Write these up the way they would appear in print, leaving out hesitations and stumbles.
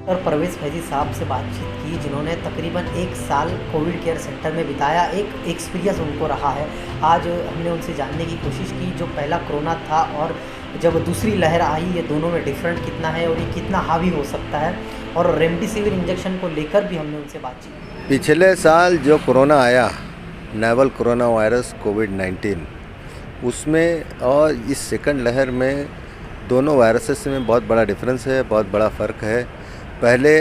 और परवेज़ फैज़ी साहब से बातचीत की, जिन्होंने तकरीबन 1 साल कोविड केयर सेंटर में बिताया, एक एक्सपीरियंस उनको रहा है। आज हमने उनसे जानने की कोशिश की, जो पहला कोरोना था और जब दूसरी लहर आई, ये दोनों में डिफरेंट कितना है और ये कितना हावी हो सकता है, और रेमडेसिविर इंजेक्शन को लेकर भी हमने उनसे बातचीत की। पिछले साल जो कोरोना आया, नोवेल कोरोना वायरस कोविड-19, उसमें और इस सेकंड लहर में दोनों वायरसेस में बहुत बड़ा डिफरेंस है, बहुत बड़ा फ़र्क है। पहले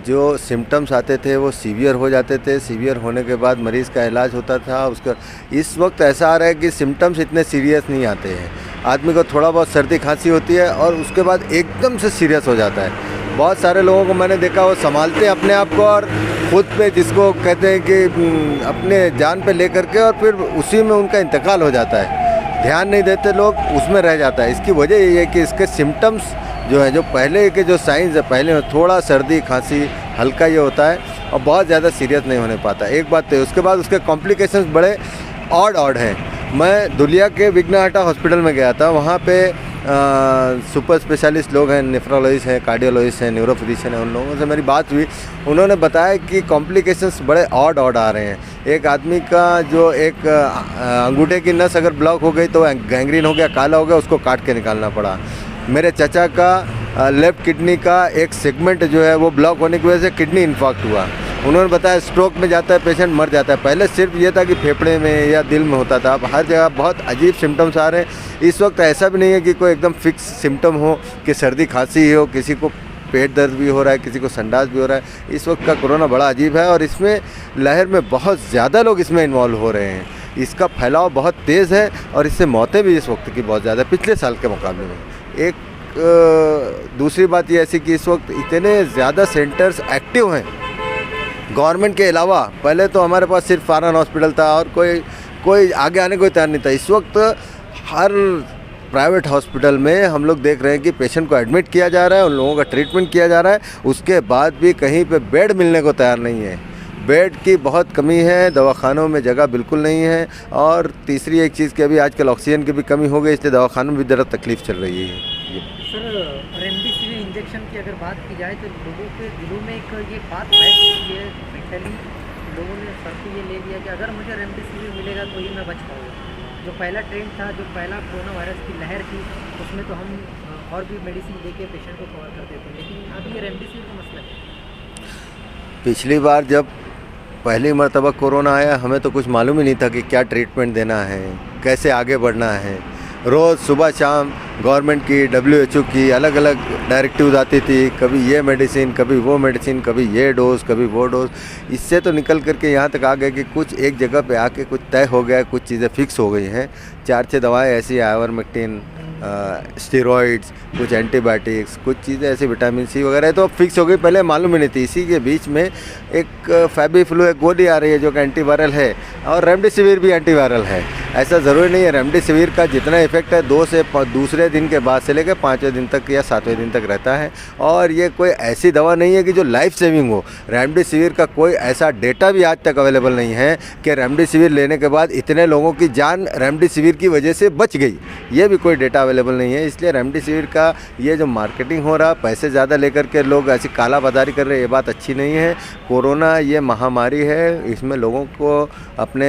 जो सिम्टम्स आते थे वो सीवियर हो जाते थे, सीवियर होने के बाद मरीज़ का इलाज होता था उसका। इस वक्त ऐसा आ रहा है कि सिम्टम्स इतने सीरियस नहीं आते हैं, आदमी को थोड़ा बहुत सर्दी खांसी होती है और उसके बाद एकदम से सीरियस हो जाता है। बहुत सारे लोगों को मैंने देखा, वो संभालते हैं अपने आप को और खुद पे, जिसको कहते हैं कि अपने जान पे लेकर के, और फिर उसी में उनका इंतकाल हो जाता है। ध्यान नहीं देते लोग, उसमें रह जाता है। इसकी वजह यही है कि इसके सिम्टम्स जो है, जो पहले के जो साइंस है, पहले में थोड़ा सर्दी खांसी हल्का ये होता है और बहुत ज़्यादा सीरियस नहीं होने पाता, एक बात तो। उसके बाद उसके कॉम्प्लिकेशंस बड़े ऑड हैं। मैं दुलिया के विघ्नहर्ता हॉस्पिटल में गया था, वहाँ पे सुपर स्पेशलिस्ट लोग हैं, नेफ्रोलॉजिस्ट हैं, कार्डियोलॉजिस्ट हैं, न्यूरोफिजिशियन हैं, उन लोगों से मेरी बात हुई। उन्होंने बताया कि कॉम्प्लिकेशंस बड़े ऑड आ रहे हैं। एक आदमी का जो एक अंगूठे की नस अगर ब्लॉक हो गई तो गैंग्रीन हो गया, काला हो गया, उसको काट के निकालना पड़ा। मेरे चाचा का लेफ्ट किडनी का एक सेगमेंट जो है वो ब्लॉक होने की वजह से किडनी इन्फाक्ट हुआ। उन्होंने बताया स्ट्रोक में जाता है पेशेंट, मर जाता है। पहले सिर्फ ये था कि फेफड़े में या दिल में होता था, अब हर जगह बहुत अजीब सिम्टम्स आ रहे हैं। इस वक्त ऐसा भी नहीं है कि कोई एकदम फिक्स सिम्टम हो कि सर्दी खांसी ही हो, किसी को पेट दर्द भी हो रहा है, किसी को संडास भी हो रहा है। इस वक्त का कोरोना बड़ा अजीब है और इसमें लहर में बहुत ज़्यादा लोग इसमें इन्वॉल्व हो रहे हैं। इसका फैलाव बहुत तेज़ है और इससे मौतें भी इस वक्त की बहुत ज़्यादा पिछले साल के मुकाबले में। एक दूसरी बात ये ऐसी कि इस वक्त इतने ज़्यादा सेंटर्स एक्टिव हैं गवर्नमेंट के अलावा। पहले तो हमारे पास सिर्फ फारन हॉस्पिटल था और कोई आगे आने को तैयार नहीं था। इस वक्त हर प्राइवेट हॉस्पिटल में हम लोग देख रहे हैं कि पेशेंट को एडमिट किया जा रहा है, उन लोगों का ट्रीटमेंट किया जा रहा है, उसके बाद भी कहीं पे बेड मिलने को तैयार नहीं है। बेड की बहुत कमी है, दवाखानों में जगह बिल्कुल नहीं है। और तीसरी एक चीज़ कि अभी आजकल ऑक्सीजन की भी कमी हो गई, इसलिए दवाखानों में भी ज़रा तकलीफ़ चल रही है। सर, रेमडेसिविर इंजेक्शन की अगर बात की जाए तो लोगों के दिलों में एक ये बात बैठ चुकी है, मेंटली लोगों ने सर से ये ले लिया कि अगर मुझे रेमडेसिविर मिलेगा तो ही मैं बच पाऊँगा। जो पहला ट्रेंड था, जो पहला कोरोना वायरस की लहर थी, उसमें तो हम और भी मेडिसिन दे के पेशेंट को कवर कर देते हैं, लेकिन अब ये रेमडेसिविर का मसला है। पिछली बार जब पहली मर्तबा कोरोना आया, हमें तो कुछ मालूम ही नहीं था कि क्या ट्रीटमेंट देना है, कैसे आगे बढ़ना है। रोज़ सुबह शाम गवर्नमेंट की, WHO की अलग अलग डायरेक्टिव्स आती थी, कभी ये मेडिसिन, कभी वो मेडिसिन, कभी ये डोज, कभी वो डोज। इससे तो निकल करके यहाँ तक आ गए कि कुछ एक जगह पे आके कुछ तय हो गया, कुछ चीज़ें फिक्स हो गई हैं। 4-6 दवाएँ ऐसी, आइवरमेक्टिन, स्टेरॉइड्स, कुछ एंटीबायोटिक्स, कुछ चीज़ें ऐसी, विटामिन सी वगैरह तो फिक्स हो गई, पहले मालूम ही नहीं थी। इसी के बीच में एक फैबीफ्लू एक गोली आ रही है जो कि एंटीवायरल है, और रेमडेसिविर भी एंटीवायरल है। ऐसा ज़रूरी नहीं है। रेमडेसिविर का जितना इफेक्ट है दूसरे दिन के बाद से लेकर 5वें दिन तक या 7वें दिन तक रहता है, और ये कोई ऐसी दवा नहीं है कि जो लाइफ सेविंग हो। रेमडेसिविर का कोई ऐसा डेटा भी आज तक अवेलेबल नहीं है कि रेमडेसिविर लेने के बाद इतने लोगों की जान रेमडेसिविर की वजह से बच गई, ये भी कोई डेटा अवेलेबल नहीं है। इसलिए रेमडेसिविर का ये जो मार्केटिंग हो रहा, पैसे ज़्यादा लेकर के लोग ऐसी काला बाजारी कर रहे हैं, ये बात अच्छी नहीं है। कोरोना ये महामारी है, इसमें लोगों को अपने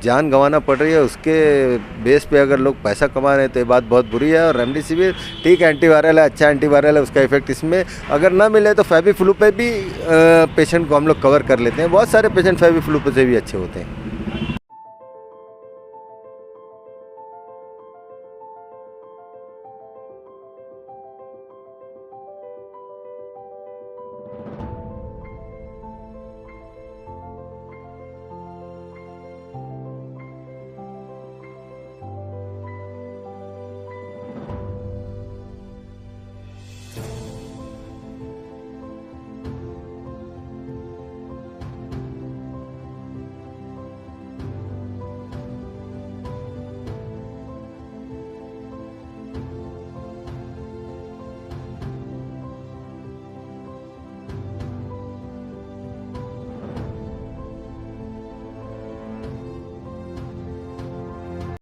जान गंवाना पड़ रही है, उसके बेस पे अगर लोग पैसा कमा रहे हैं तो ये बात बहुत बुरी है। और रेमडेसिविर ठीक एंटीवायरल है, अच्छा एंटीवायरल है, उसका इफेक्ट इसमें अगर ना मिले तो फैबीफ्लू पे भी पेशेंट को हम लोग कवर कर लेते हैं। बहुत सारे पेशेंट फैबीफ्लू पे से भी अच्छे होते हैं।